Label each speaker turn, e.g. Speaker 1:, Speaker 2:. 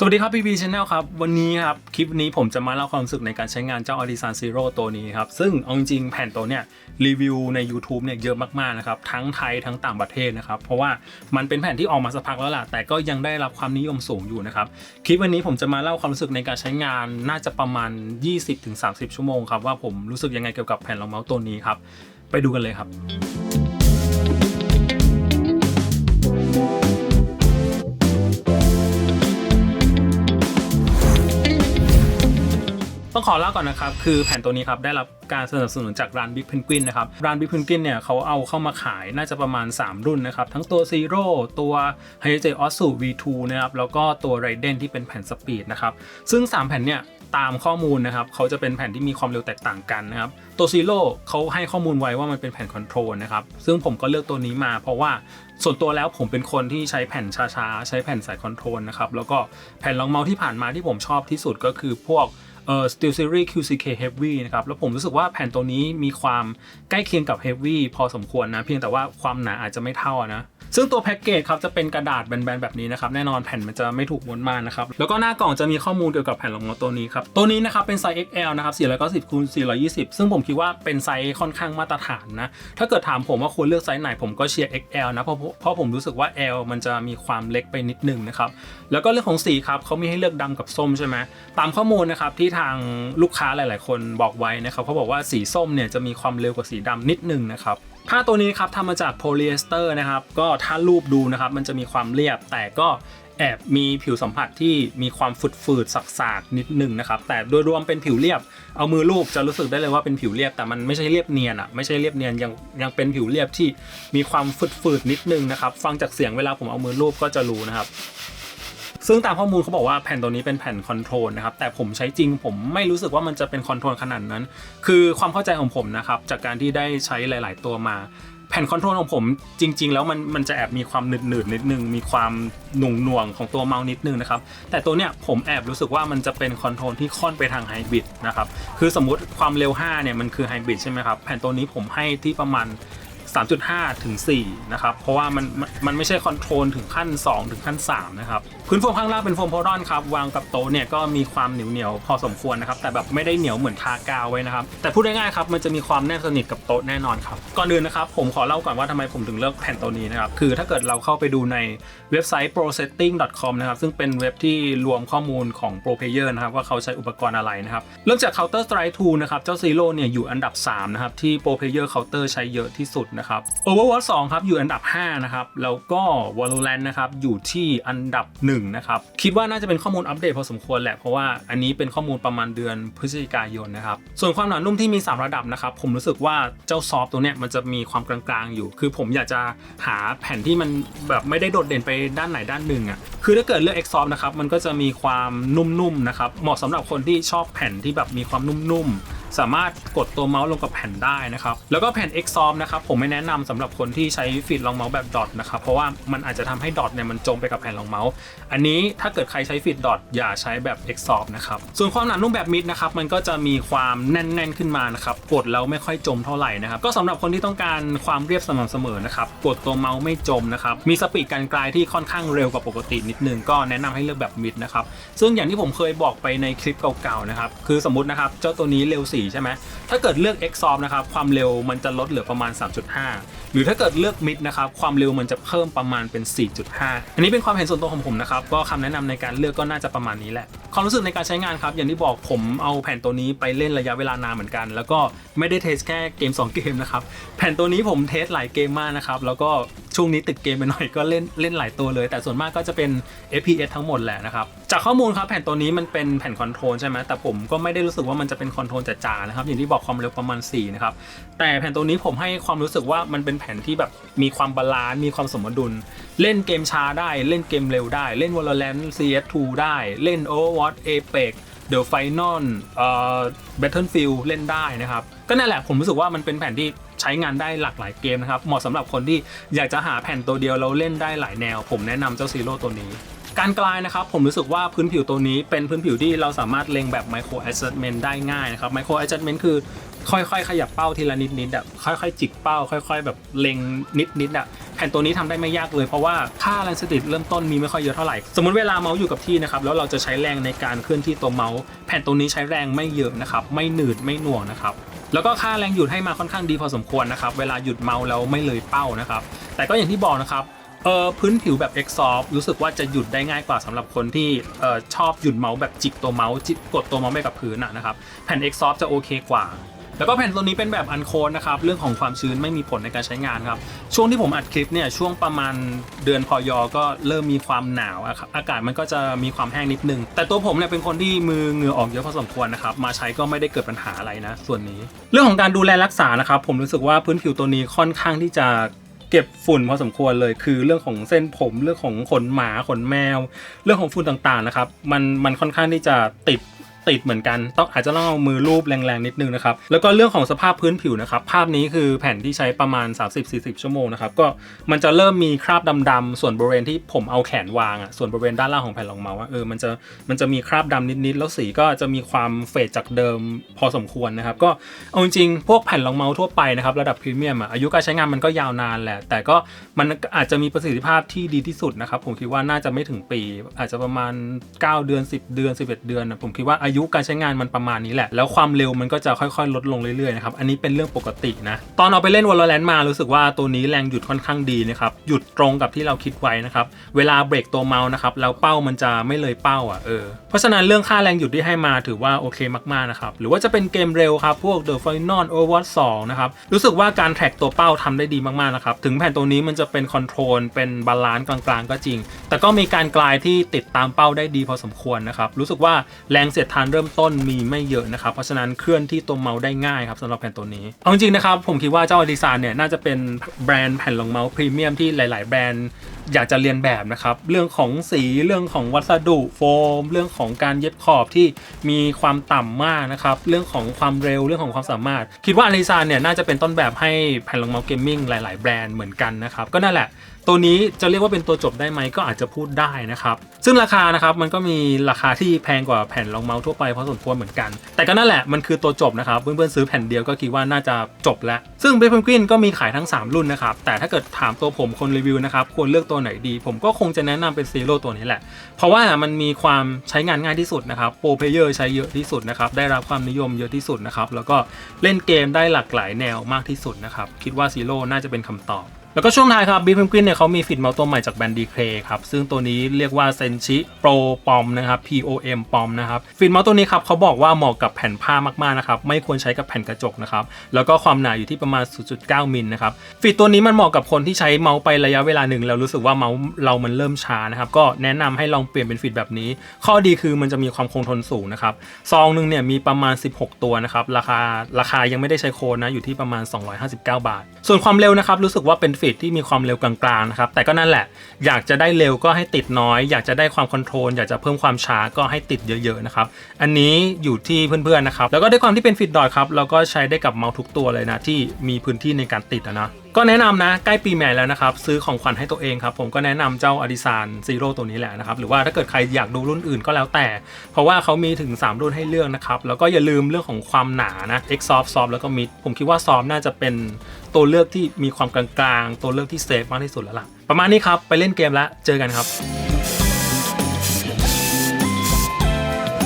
Speaker 1: สวัสดีครับพีพีชาแนลครับวันนี้ครับคลิปนี้ผมจะมาเล่าความรู้สึกในการใช้งานเจ้า Artisan Zero ตัวนี้ครับซึ่งเอาจริงๆแผ่นตัวเนี้ยรีวิวใน YouTube เนี่ยเยอะมากๆนะครับทั้งไทยทั้งต่างประเทศนะครับเพราะว่ามันเป็นแผ่นที่ออกมาสักพักแล้วล่ะแต่ก็ยังได้รับความนิยมสูงอยู่นะครับคลิปวันนี้ผมจะมาเล่าความรู้สึกในการใช้งานน่าจะประมาณ 20-30 ชั่วโมงครับว่าผมรู้สึกยังไงเกี่ยวกับแผ่นรองเมาส์ตัวนี้ครับไปดูกันเลยครับต้องขอเล่าก่อนนะครับคือแผ่นตัวนี้ครับได้รับการสนับสนุนจากร้าน Big Penguin นะครับร้าน Big Penguin เนี่ยเขาเอาเข้ามาขายน่าจะประมาณ3รุ่นนะครับทั้งตัว Zero ตัว Hyundai Otsu V2 นะครับแล้วก็ตัว Raiden ที่เป็นแผ่นสปีดนะครับซึ่ง3แผ่นเนี่ยตามข้อมูลนะครับเขาจะเป็นแผ่นที่มีความเร็วแตกต่างกันนะครับตัว Zero เขาให้ข้อมูลไว้ว่ามันเป็นแผ่นคอนโทรลนะครับซึ่งผมก็เลือกตัวนี้มาเพราะว่าส่วนตัวแล้วผมเป็นคนที่ใช้แผ่นช้าๆใช้แผ่นสายคอนโทรลนะครับแล้วก็แผ่นรองเมาส์ที่ผ่านมาที่ผมชอบที่สุดก็คือพวกSteelSeries QCK Heavy นะครับแล้วผมรู้สึกว่าแผ่นตัวนี้มีความใกล้เคียงกับ Heavy พอสมควรนะเพียงแต่ว่าความหนาอาจจะไม่เท่านะซึ่งตัวแพ็กเกจครับจะเป็นกระดาษแบนๆแบบนี้นะครับแน่นอนแผ่นมันจะไม่ถูกม้วนมากนะครับแล้วก็หน้ากล่องจะมีข้อมูลเกี่ยวกับแผ่นรองเมาส์ตัวนี้ครับตัวนี้นะครับเป็นไซส์ XL นะครับ490x420ซึ่งผมคิดว่าเป็นไซส์ค่อนข้างมาตรฐานนะถ้าเกิดถามผมว่าควรเลือกไซส์ไหนผมก็เชียร์ XL นะเพราะผมรู้สึกว่า L มันจะมีความเล็กไปนิดนึงนะครับแล้วก็เรื่องของสีครับเขามีให้เลือกดำกับส้มใช่ไหมตามข้อมูลนะครับที่ทางลูกค้าหลายๆคนบอกไว้นะครับเขาบอกว่าสีส้มเนี่ยจะมีความเร็วกว่าสีดำนิดนึงนะครับผ้าตัวนี้ครับทำมาจากโพลีเอสเตอร์นะครับก็ถ้ารูปดูนะครับมันจะมีความเรียบแต่ก็แอบมีผิวสัมผัสที่มีความฝืดๆสักๆนิดนึงนะครับแต่โดยรวมเป็นผิวเรียบเอามือลูบจะรู้สึกได้เลยว่าเป็นผิวเรียบแต่มันไม่ใช่เรียบเนียนอ่ะไม่ใช่เรียบเนียนยังเป็นผิวเรียบที่มีความฝืดๆนิดนึงนะครับฟังจากเสียงเวลาผมเอามือลูบก็จะรู้นะครับซึ่งตามข้อมูลเขาบอกว่าแผ่นตัวนี้เป็นแผ่นคอนโทรลนะครับแต่ผมใช้จริงผมไม่รู้สึกว่ามันจะเป็นคอนโทรลขนาดนั้นคือความเข้าใจของผมนะครับจากการที่ได้ใช้หลายๆตัวมาแผ่นคอนโทรลของผมจริงๆแล้วมันจะแอบมีความหนืดๆนิดนึงมีความหน่วงของตัวเมาส์นิดนึงนะครับแต่ตัวเนี้ยผมแอบรู้สึกว่ามันจะเป็นคอนโทรลที่ค่อนไปทางไฮบริดนะครับคือสมมุติความเร็ว5เนี่ยมันคือไฮบริดใช่ไหมครับแผ่นตัวนี้ผมให้ที่ประมาณ3.5 ถึง 4นะครับเพราะว่ามันไม่ใช่คอนโทรลถึงขั้น2ถึงขั้น3นะครับพื้นโฟมข้างล่างเป็นโฟมโพรอนครับวางกับโต๊ะเนี่ยก็มีความเหนียวพอสมควรนะครับแต่แบบไม่ได้เหนียวเหมือนทากาวไว้นะครับแต่พูดง่ายๆครับมันจะมีความแนบสนิทกับโต๊ะแน่นอนครับก่อนอื่นนะครับผมขอเล่าก่อนว่าทำไมผมถึงเลือกแผ่นตัวนี้นะครับคือถ้าเกิดเราเข้าไปดูในเว็บไซต์ prosetting.com นะครับซึ่งเป็นเว็บที่รวมข้อมูลของ Pro Player นะครับว่าเขาใช้อุปกรณ์อะไรนะครับเริ่มจาก Counter Strike 2 นะครับเจ้า Zero เนี่ยอยู่อันดับ3นะครับที่ Pro Player Counter ใช้เยอะที่สุดนะครับ Overwatch 2 ครับอยู่อันดับ5นะครับแล้วก็ Valorant นะครับอยู่ที่อันดับ1นะครับคิดว่าน่าจะเป็นข้อมูลอัปเดตพอสมควรแหละเพราะว่าอันนี้เป็นข้อมูลประมาณเดือนพฤศจิกายนนะครับส่วนความหนานุ่มที่มี3ระดับนะครับผมรู้สึกว่าเจ้าซอฟต์ตัวเนี้ยมันจะมีความกลางๆอยู่คือผมอยากจะหาแผ่นที่มันแบบไม่ได้โดดเด่นไปด้านไหนด้านหนึ่งอ่ะคือถ้าเกิดเลือก X Soft นะครับมันก็จะมีความนุ่มๆนะครับเหมาะสำหรับคนที่ชอบแผ่นที่แบบมีความนุ่มๆสามารถกดตัวเมาส์ลงกับแผ่นได้นะครับแล้วก็แผ่น X Soft นะครับผมไม่แนะนำสำหรับคนที่ใช้ฟีดรองเมาส์แบบดอทนะครับเพราะว่ามันอาจจะทำให้ดอทเนี่ยมันจมไปกับแผ่นรองเมาส์อันนี้ถ้าเกิดใครใช้ฟีดดอทอย่าใช้แบบ X Soft นะครับส่วนความหนานุ่มแบบมิดนะครับมันก็จะมีความแน่นๆขึ้นมานะครับกดแล้วไม่ค่อยจมเท่าไหร่นะครับก็สำหรับคนที่ต้องการความเรียบสม่ำเสมอนะครับกดตัวเมาส์ไม่จมนะครับมีสปีดการกลายที่ค่อนข้างเร็วกว่าปกตินิดนึงก็แนะนำให้เลือกแบบมิดนะครับซึ่งอย่างที่ผมเคยบอกไปในคลิปเก่าๆนะครับคือสมมตินะครับเจ้าตัวนี้เร็ว4ใช่ไหมถ้าเกิดเลือก X Soft นะครับความเร็วมันจะลดเหลือประมาณ 3.5 หรือถ้าเกิดเลือกมิดนะครับความเร็วมันจะเพิ่มประมาณเป็น 4.5 อันนี้เป็นความเห็นส่วนตัวของผมนะครับก็คำแนะนำในการเลือกก็น่าจะประมาณนี้แหละความรู้สึกในการใช้งานครับอย่างที่บอกผมเอาแผ่นตัวนี้ไปเล่นระยะเวลานานเหมือนกันแล้วก็ไม่ได้เทสแค่เกม2เกมนะครับแผ่นตัวนี้ผมเทสหลายเกมมากนะครับแล้วก็ช่วงนี้ติดเกมไปหน่อยก็เล่นหลายตัวเลยแต่ส่วนมากก็จะเป็น FPS ทั้งหมดแหละนะครับจากข้อมูลครับแผ่นตัวนี้มันเป็นแผ่นคอนโทรลใช่ไหมแต่ผมก็ไม่ได้รู้สึกว่ามันจะเป็นคอนโทรลจ๋าๆนะครับอย่างที่บอกความเร็วประมาณ4นะครับแต่แผ่นตัวนี้ผมให้ความรู้สึกว่ามันเป็นแผ่นที่แบบมีความบาลานซ์มีความสมดุลเล่นเกมช้าได้เล่นเกมเร็วได้เล่น Valorant CS2 ได้เล่น Overwatch Apex The Final Battlefield เล่นได้นะครับก็นั่นแหละผมรู้สึกว่ามันเป็นแผ่นที่ใช้งานได้หลากหลายเกมนะครับเหมาะสำหรับคนที่อยากจะหาแผ่นตัวเดียวแล้วเล่นได้หลายแนวผมแนะนำเจ้า Zero ตัวนี้การกลายนะครับผมรู้สึกว่าพื้นผิวตัวนี้เป็นพื้นผิวที่เราสามารถเล็งแบบ Micro Adjustment ได้ง่ายนะครับ Micro Adjustment คือค่อยๆขยับเป้าทีละนิดๆอ่ะค่อยๆจิกเป้าค่อยๆแบบเล็งนิดๆอ่ะ แผ่นตัวนี้ทำได้ไม่ยากเลยเพราะว่าค่าแรงสถิตเริ่มต้นมีไม่ค่อยเยอะเท่าไหร่สมมติเวลาเมาส์อยู่กับที่นะครับแล้วเราจะใช้แรงในการเคลื่อนที่ตัวเมาส์แผ่นตัวนี้ใช้แรงไม่เยอะนะครับไม่หนืดไม่หน่วงนะครับแล้วก็ค่าแรงหยุดให้มาค่อนข้างดีพอสมควรนะครับเวลาหยุดเมาส์แล้วไม่เลยเป้านะครับแต่ก็อย่างที่บอกนะครับพื้นผิวแบบ Xsoft รู้สึกว่าจะหยุดได้ง่ายกว่าสำหรับคนที่ชอบหยุดเมาส์แบบจิกตัวเมาส์กดตัวเมาส์ไปกับพื้นนะครับแผ่น Xsoft จะโอเคกว่าแล้วก็แผ่นตัวนี้เป็นแบบอันโคนนะครับเรื่องของความชื้นไม่มีผลในการใช้งานครับช่วงที่ผมอัดคลิปเนี่ยช่วงประมาณเดือนพยก็เริ่มมีความหนาวอากาศมันก็จะมีความแห้งนิดนึงแต่ตัวผมเนี่ยเป็นคนที่มือเหงื่อออกเยอะพอสมควรนะครับมาใช้ก็ไม่ได้เกิดปัญหาอะไรนะส่วนนี้เรื่องของการดูแลรักษานะครับผมรู้สึกว่าพื้นผิวตัวนี้ค่อนข้างที่จะเก็บฝุ่นพอสมควรเลยคือเรื่องของเส้นผมเรื่องของขนหมาขนแมวเรื่องของฝุ่นต่างๆนะครับมันค่อนข้างที่จะติดเหมือนกันอาจจะต้องเอามือลูบแรงๆนิดนึงนะครับแล้วก็เรื่องของสภาพพื้นผิวนะครับภาพนี้คือแผ่นที่ใช้ประมาณ 30-40 ชั่วโมงนะครับก็มันจะเริ่มมีคราบดำๆส่วนบริเวณที่ผมเอาแขนวางส่วนบริเวณด้านล่างของแผ่นรองเมาส์มันจะมีคราบดำนิดๆแล้วสีก็จะมีความเฟดจากเดิมพอสมควรนะครับก็เอาจริงๆพวกแผ่นรองเมาส์ทั่วไปนะครับระดับพรีเมียมอายุการใช้งานมันก็ยาวนานแหละแต่ก็มันอาจจะมีประสิทธิภาพที่ดีที่สุดนะครับผมคิดว่าน่าจะไม่ถึงปีอาจจะประมาณ9 เดือน10 เดือน11 เดือนผมคิดว่าอายุการใช้งานมันประมาณนี้แหละแล้วความเร็วมันก็จะค่อยๆลดลงเรื่อยๆนะครับอันนี้เป็นเรื่องปกตินะตอนเอาไปเล่น Valorant มารู้สึกว่าตัวนี้แรงหยุดค่อนข้างดีนะครับหยุดตรงกับที่เราคิดไว้นะครับเวลาเบรกตัวเมาส์นะครับแล้วเป้ามันจะไม่เลยเป้าเพราะฉะนั้นเรื่องค่าแรงหยุดที่ให้มาถือว่าโอเคมากๆนะครับหรือว่าจะเป็นเกมเร็วครับพวก The Final Overwatch 2นะครับรู้สึกว่าการแทร็กตัวเป้าทำได้ดีมากๆนะครับถึงแผ่นตัวนี้มันจะเป็นคอนโทรลเป็นบาลานซ์กลางๆก็จริงแต่ก็มีการกลายที่ติดตามเป้าได้ดีพอสมควรนะครับรู้สึกว่าแรงเสียดทานเริ่มต้นมีไม่เยอะนะครับเพราะฉะนั้นเคลื่อนที่ตัวเมาส์ได้ง่ายครับสำหรับแผ่นตัวนี้เอาจริงๆนะครับผมคิดว่าเจ้าอดิซานเนี่ยน่าจะเป็นแบรนด์แผ่นรองเมาส์พรีเมียมที่หลายๆแบรนด์อยากจะเรียนแบบนะครับเรื่องของสีเรื่องของวัสดุโฟมเรื่องของการเย็บขอบที่มีความต่ำมากนะครับเรื่องของความเร็วเรื่องของความสามารถคิดว่าอดิซานเนี่ยน่าจะเป็นต้นแบบให้แผ่นรองเมาส์เกมมิ่งหลายๆแบรนด์เหมือนกันนะครับก็นั่นแหละตัวนี้จะเรียกว่าเป็นตัวจบได้ไหมก็อาจจะพูดได้นะครับซึ่งราคานะครับมันก็มีราคาที่แพงกว่าแผ่นรองเมาส์ทั่วไปพอสมควรเหมือนกันแต่ก็นั่นแหละมันคือตัวจบนะครับเพื่อนๆซื้อแผ่นเดียวก็คิดว่าน่าจะจบแล้วซึ่ง Big Penguin ก็มีขายทั้ง3รุ่นนะครับแต่ถ้าเกิดถามตัวผมคนรีวิวนะครับควรเลือกตัวไหนดีผมก็คงจะแนะนำเป็น Zero ตัวนี้แหละเพราะว่ามันมีความใช้งานง่ายที่สุดนะครับโปรเพลเยอร์ใช้เยอะที่สุดนะครับได้รับความนิยมเยอะที่สุดนะครับแล้วก็เล่นเกมได้หลากหลายแนวมากที่สุดนะครับคิดว่า Zero น่าจะเป็นคำตอบแล้วก็ช่วงท้ายครับ Big Penguin เนี่ยเขามีฟิตเมาส์ตัวใหม่จากแบรนด์ DK ครับซึ่งตัวนี้เรียกว่า Senshi Pro POM นะครับ POM POM นะครับฟิตเมาส์ตัวนี้ครับเขาบอกว่าเหมาะกับแผ่นผ้ามากๆนะครับไม่ควรใช้กับแผ่นกระจกนะครับแล้วก็ความหนาอยู่ที่ประมาณ 0.9 มิลนะครับฟิตตัวนี้มันเหมาะกับคนที่ใช้เมาส์ไประยะเวลาหนึ่งแล้วรู้สึกว่าเมาส์เรามันเริ่มช้านะครับก็แนะนำให้ลองเปลี่ยนเป็นฟิตแบบนี้ข้อดีคือมันจะมีความคงทนสูงนะครับซองนึงเนี่ยมีประมาณ16ตัวนะครับราคายังไม่ได้ใช้โค้ดนะอยู่ที่ประมาณ259 บาทส่วนความเร็วนะครับรู้สึกว่าเป็นฟิตที่มีความเร็วกลางๆนะครับแต่ก็นั่นแหละอยากจะได้เร็วก็ให้ติดน้อยอยากจะได้ความคอนโทรลอยากจะเพิ่มความช้าก็ให้ติดเยอะๆนะครับอันนี้อยู่ที่เพื่อนๆนะครับแล้วก็ด้วยความที่เป็นฟิตดอทครับเราก็ใช้ได้กับเมาส์ทุกตัวเลยนะที่มีพื้นที่ในการติดนะก็แนะนำนะใกล้ปีใหม่แล้วนะครับซื้อของขวัญให้ตัวเองครับผมก็แนะนำเจ้าอดิซานซีโร่ตัวนี้แหละนะครับหรือว่าถ้าเกิดใครอยากดูรุ่นอื่นก็แล้วแต่เพราะว่าเขามีถึง3รุ่นให้เลือกนะครับแล้วก็อย่าลืมเรื่องของความหนานะ Xsoft Soft แล้วก็ Mid ผมคิดว่า Soft น่าจะเป็นตัวเลือกที่มีความกลางๆตัวเลือกที่เซฟมากที่สุดแล้วล่ะประมาณนี้ครับไปเล่นเกมแล้วเจอกันครับ